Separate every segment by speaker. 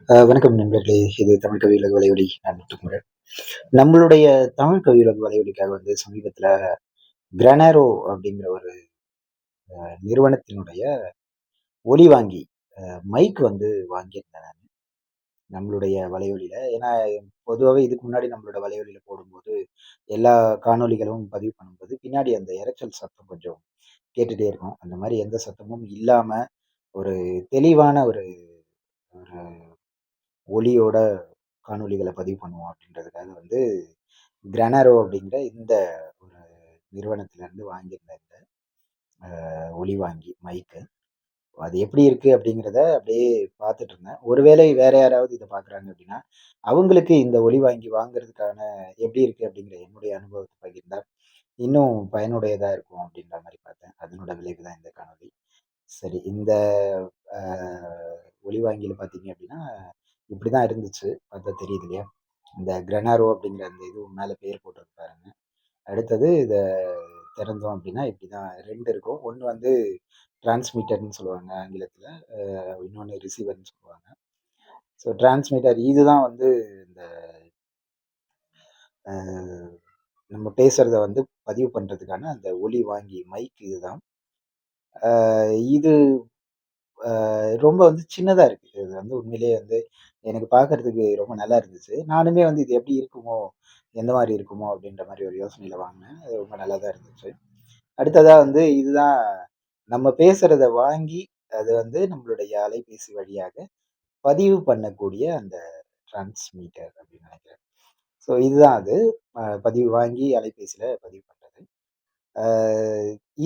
Speaker 1: வணக்கம் நண்பர்களே. இது தமிழ் கவியுலக வலையொலி. நான் முத்துக்குமரன். நம்மளுடைய தமிழ் கவியுலக வலையொலிக்காக வந்து சமீபத்தில கிரானரோ அப்படிங்கிற ஒரு நிறுவனத்தினுடைய ஒலி வாங்கி மைக் வந்து வாங்கியிருந்தேன் நானு. நம்மளுடைய வலையொலியில. ஏன்னா பொதுவாவே இதுக்கு முன்னாடி நம்மளோட வலையொலியில போடும்போது, எல்லா காணொளிகளும் பதிவு பண்ணும்போது, பின்னாடி அந்த இரைச்சல் சத்தம் கொஞ்சம் கேட்டுட்டே இருக்கும். அந்த மாரி எந்த சத்தமும் இல்லாம, ஒரு தெளிவான ஒரு ஒரு ஒலியோட காணொளிகள பதிவு பண்ணுவோம் அப்படின்றதுக்காக வந்து கிரானரோ அப்படிங்கிற இந்த ஒரு நிறுவனத்திலிருந்து வாங்கியிருந்தேன் இந்த ஒலி வாங்கி மைக்கு. அது எப்படி இருக்கு அப்படிங்கிறத அப்படியே பார்த்துட்டு இருந்தேன். ஒருவேளை வேற யாராவது இத பார்க்குறாங்க அப்படின்னா, அவங்களுக்கு இந்த ஒலி வாங்கி வாங்குறதுக்கான எப்படி இருக்கு அப்படிங்கிற என்னுடைய அனுபவத்த பகிர்ந்தா, இன்னும் பயனுடையதா இருக்கும் அப்படின்ற மாரி பார்த்தேன். அதனோட விளைவு தான் இந்த காணொளி. சரி, இந்த அ ஒலி வாங்கியில பார்த்தீங்க அப்படின்னா, இப்படிதான் இருந்துச்சு. பார்த்தா தெரியுது இல்லையா? இந்த கிரெனாரோ அப்படிங்கிற அந்த இது மேல பேர் போட்டிருக்கு பாருங்க. அடுத்தது இத திறந்தோம் அப்படின்னா இப்படிதான் 2 இருக்கும். ஒண்ணு வந்து டிரான்ஸ்மிட்டர்ன்னு சொல்லுவாங்க ஆங்கிலத்தில. இன்னொன்னு ரிசீவர்ன்னு சொல்லுவாங்க. ஸோ டிரான்ஸ்மிட்டர் இதுதான் வந்து இந்த அ நம்ம பேசுறத வந்து பதிவு பண்றதுக்கான அந்த ஒலி வாங்கி மைக் இதுதான். அ இது ரொம்ப வந்து சின்னதா இருக்கு. இது வந்து உண்மையிலேயே வந்து எனக்கு பார்க்கறதுக்கு ரொம்ப நல்லா இருந்துச்சு. நானுமே வந்து இது எப்படி இருக்குமோ? எந்த மாரி இருக்குமோ? அப்படின்ற மாரி ஒரு யோசனையில வாங்குனேன். அது ரொம்ப நல்லா தான் இருந்துச்சு. அடுத்ததா வந்து இதுதான் நம்ம பேசுறத வாங்கி, அது வந்து நம்மளுடைய அலைபேசி வழியாக பதிவு பண்ணக்கூடிய அந்த டிரான்ஸ்மிட்டர் அப்படின்னு நினைக்கிறேன். ஸோ இதுதான் அது. பதிவு வாங்கி அலைபேசியில பதிவு பண்றது. அ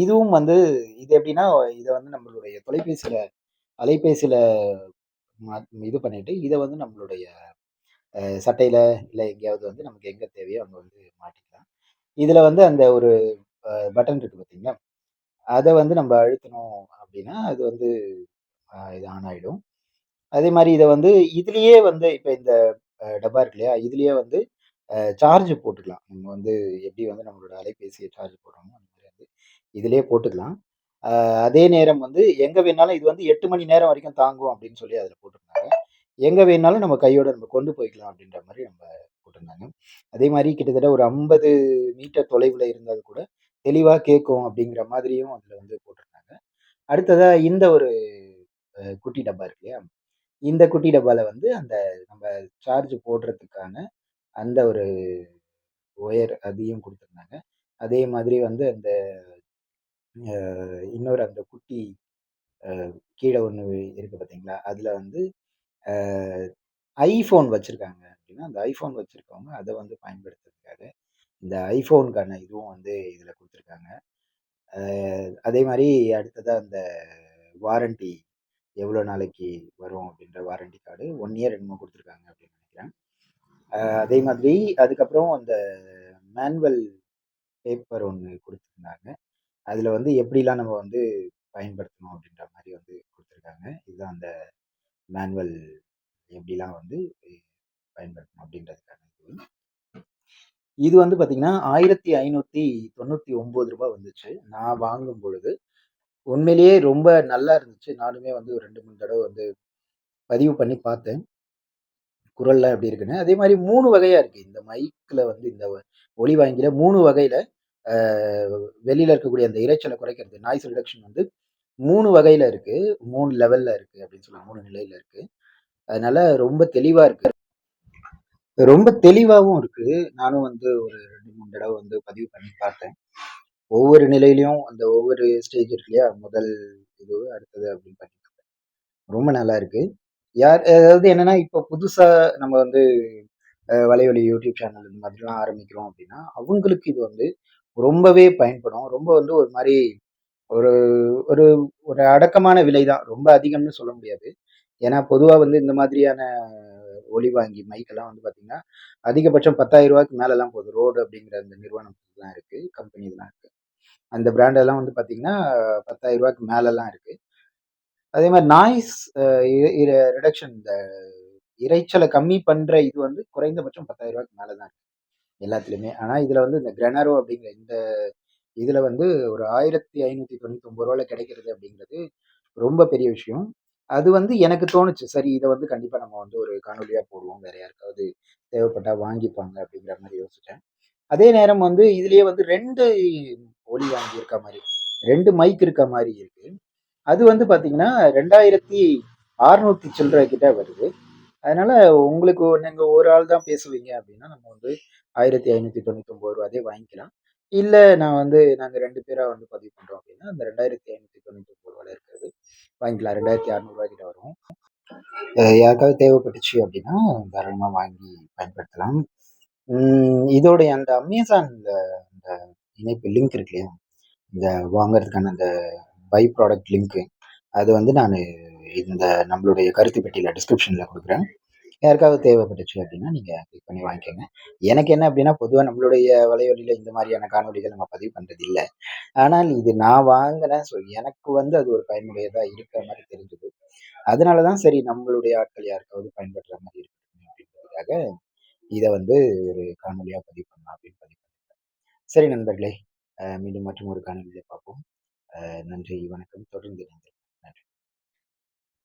Speaker 1: இதுவும் வந்து இது எப்படின்னா, இத வந்து நம்மளுடைய அலைபேசியில இது பண்ணிட்டு, இத வந்து நம்மளுடைய சட்டையில இல்ல எங்கேயாவது வந்து நமக்கு எங்க தேவையோ அங்க வந்து மாட்டிக்கலாம். இதுல வந்து அந்த ஒரு பட்டன் இருக்கு பார்த்தீங்களா? அத வந்து நம்ம அழுத்துனோம் அப்படின்னா, அது வந்து இது ஆன் ஆயிடும். அதே மாரி இத வந்து இதுலயே வந்து இப்ப இந்த டப்பா இருக்கு இல்லையா? இதுலயே வந்து சார்ஜ் போட்டுக்கலாம். நம்ம வந்து எப்படி வந்து நம்மளோட அலைபேசிய சார்ஜ் போடுறோமோ, அந்த மாரி வந்து இதிலயே போட்டுக்கலாம். அ அதே நேரம் வந்து எங்க வேணாலும் இது வந்து 8 மணி நேரம் வரைக்கும் தாங்கும் அப்படின்னு சொல்லி அதில போட்டிருந்தாங்க. எங்க வேணாலும் நம்ம கையோட நம்ம கொண்டு போய்க்கலாம் அப்படின்ற மாரி நம்ம போட்டிருந்தாங்க. அதே மாரி கிட்டத்தட்ட ஒரு 50 மீட்டர் தொலைவுல இருந்தால் கூட தெளிவா கேட்கும் அப்படிங்கிற மாதிரியும் அதில வந்து போட்டிருந்தாங்க. அடுத்ததா இந்த ஒரு குட்டி டப்பா இருக்கு இல்லையா? இந்த குட்டி டப்பால வந்து அந்த நம்ம சார்ஜ் போடுறதுக்கான அந்த ஒரு ஒயர் அதையும் குடுத்திருந்தாங்க. அதே மாதிரி வந்து அந்த அ இன்னொரு அந்த குட்டி அ கீழ ஒண்ணு இருக்கு பார்த்தீங்களா? அதுல வந்து அ iPhone வச்சிருக்காங்க அப்படின்னா, அந்த iPhone வச்சிருக்கவங்க அத வந்து பயன்படுத்துறதுக்காக, இந்த iPhoneக்கான இதுவும் வந்து இதுல குடுத்துருக்காங்க. அ அதே மாரி அடுத்ததா அந்த வாரண்டி எவ்வளோ நாளைக்கு வரும் அப்படின்ற வாரண்டி கார்டு 1 இயர் என்னமோ குடுத்துருக்காங்க அப்படின்னு நெனைக்கிறேன். அதே மாதிரி அதுக்கப்புறம் அந்த மேனுவல் பேப்பர் ஒண்ணு குடுத்துருந்தாங்க. அதுல வந்து எப்படிலாம் நம்ம வந்து பயன்படுத்தணும் அப்படின்ற மாரி வந்து குடுத்துருக்காங்க. இதுதான் அந்த மேனுவல் எப்படிலாம் வந்து பயன்படுத்தணும் அப்படின்றதுக்கான இது. இது வந்து பார்த்தீங்கன்னா, ரூ. 1599 வந்துச்சு. நான் வாங்கும் பொழுது. உண்மையிலேயே ரொம்ப நல்லா இருந்துச்சு. நானுமே வந்து ஒரு 2, 3 தடவ வந்து பதிவு பண்ணி பார்த்தேன். குரல்லாம் எப்படி இருக்குன்னு. அதே மாரி 3 வகையா இருக்கு. இந்த மைக்ல வந்து இந்த ஒலி வாங்கில 3 வகையில அ வெளியில இருக்கக்கூடிய அந்த இரைச்சல குறைக்கிறது. நாய்ஸ் ரிடக்ஷன் வந்து 3 வகையில இருக்கு. 3 லெவல்ல இருக்கு அப்படின்னு சொல்லலாம். 3 நிலையில இருக்கு. அதனால ரொம்ப தெளிவா இருக்கு. ரொம்ப தெளிவாவும் இருக்கு. நானும் வந்து ஒரு 2, 3 தடவ வந்து பதிவு பண்ணி பார்த்தேன். ஒவ்வொரு நிலையிலயும் அந்த ஒவ்வொரு ஸ்டேஜ் இருக்கு இல்லையா? முதல் இது, அடுத்தது அப்படின்னு பண்ணி ரொம்ப நல்லா இருக்கு. அதாவது என்னன்னா, இப்போ புதுசா நம்ம வந்து வலைவலி யூடியூப் சேனல் இந்த மாதிரிலாம் ஆரம்பிக்கிறோம் அப்படின்னா, அவங்களுக்கு இது வந்து ரொம்பவே பயன்படும். ரொம்ப வந்து ஒரு மாரி ஒரு ஒரு ஒரு அடக்கமான விலை தான். ரொம்ப அதிகம்னு சொல்ல முடியாது. ஏன்னா, பொதுவா வந்து இந்த மாதிரியான ஒலி வாங்கி மைக்கெல்லாம் வந்து பார்த்தீங்கன்னா, அதிகபட்சம் ரூ. 10,000க்கு மேலலாம் போகுது. ரோட் அப்படிங்கிற அந்த நிறுவனம்லாம் இருக்கு. கம்பெனிலாம் இருக்கு. அந்த பிராண்ட் எல்லாம் வந்து பார்த்தீங்கன்னா, ரூ. 10,000க்கு மேலலாம் இருக்கு. அதே மாரி நாய்ஸ் அ இ இர ரிடக்ஷன் இந்த இரைச்சல கம்மி பண்ற இது வந்து குறைந்தபட்சம் ரூ. 10,000க்கு மேல தான் இருக்கு. எல்லாத்துலயுமே. ஆனா, இதுல வந்து இந்த கிரெனாரோ அப்படிங்கிற இந்த இதுல வந்து ஒரு ரூ. 1599ல கிடைக்கிறது அப்படிங்கிறது ரொம்ப பெரிய விஷயம். அது வந்து எனக்கு தோணுச்சு. சரி இத வந்து கண்டிப்பா நம்ம வந்து ஒரு காணொளியா போடுவோம். வேற யாருக்காவது தேவைப்பட்டா வாங்கிப்பாங்க அப்படிங்கிற மாரி யோசிச்சேன். அதே நேரம் வந்து இதுலயே வந்து 2 ஒலி வாங்கி இருக்க மாரி, 2 மைக் இருக்க மாரி இருக்கு. அது வந்து பார்த்தீங்கன்னா, 2600 சில்ற கிட்ட வருது. அதனால உங்களுக்கு நீங்க ஒரு ஆள் தான் பேசுவீங்க அப்படின்னா, நம்ம வந்து ரூ. 1599 அதே வாங்கிக்கலாம். இல்ல நான் வந்து நாங்க 2 பேரா வந்து பதிவு பண்றோம் அப்படின்னா, அந்த ரூ. 2599 இருக்கிறது வாங்கிக்கலாம். ரூ. 2600 கிட்ட வரும். யாருக்காவது தேவைப்பட்டுச்சு அப்படின்னா, தாராளமா வாங்கி பயன்படுத்தலாம். இதோடைய அந்த Amazon அந்த இணைப்பு லிங்க் இருக்கு இல்லையா? இந்த வாங்குறதுக்கான அந்த பை ப்ராடக்ட் லிங்க் அது வந்து நானு இந்த நம்மளுடைய கருத்து பெட்டியில டிஸ்கிரிப்ஷன்ல குடுக்குறேன். யாருக்காவது தேவைப்பட்டுச்சு அப்படின்னா, நீங்க கிளிக் பண்ணி வாங்கிக்கங்க. எனக்கு என்ன அப்படின்னா, பொதுவா நம்மளுடைய வலைவலியில இந்த மாரியான காணொளிகள் நம்ம பதிவு பண்றது இல்ல. ஆனால் இது நான் வாங்குனேன். ஸோ எனக்கு வந்து அது ஒரு பயனுடையதா இருக்கிற மாரி தெரிஞ்சது. அதனால தான் சரி நம்மளுடைய ஆட்கள் யாருக்காவது பயன்படுற மாரி இருக்கட்டும் அப்படின்றதுக்காக, இத வந்து ஒரு காணொளியா பதிவு பண்ணலாம் அப்படின்னு பதிவு பண்ணேன். சரி நண்பர்களே, மீண்டும் மற்றும் ஒரு காணொளியில பார்ப்போம். நன்றி, வணக்கம். தொடர்ந்து இணைந்திருங்கள்.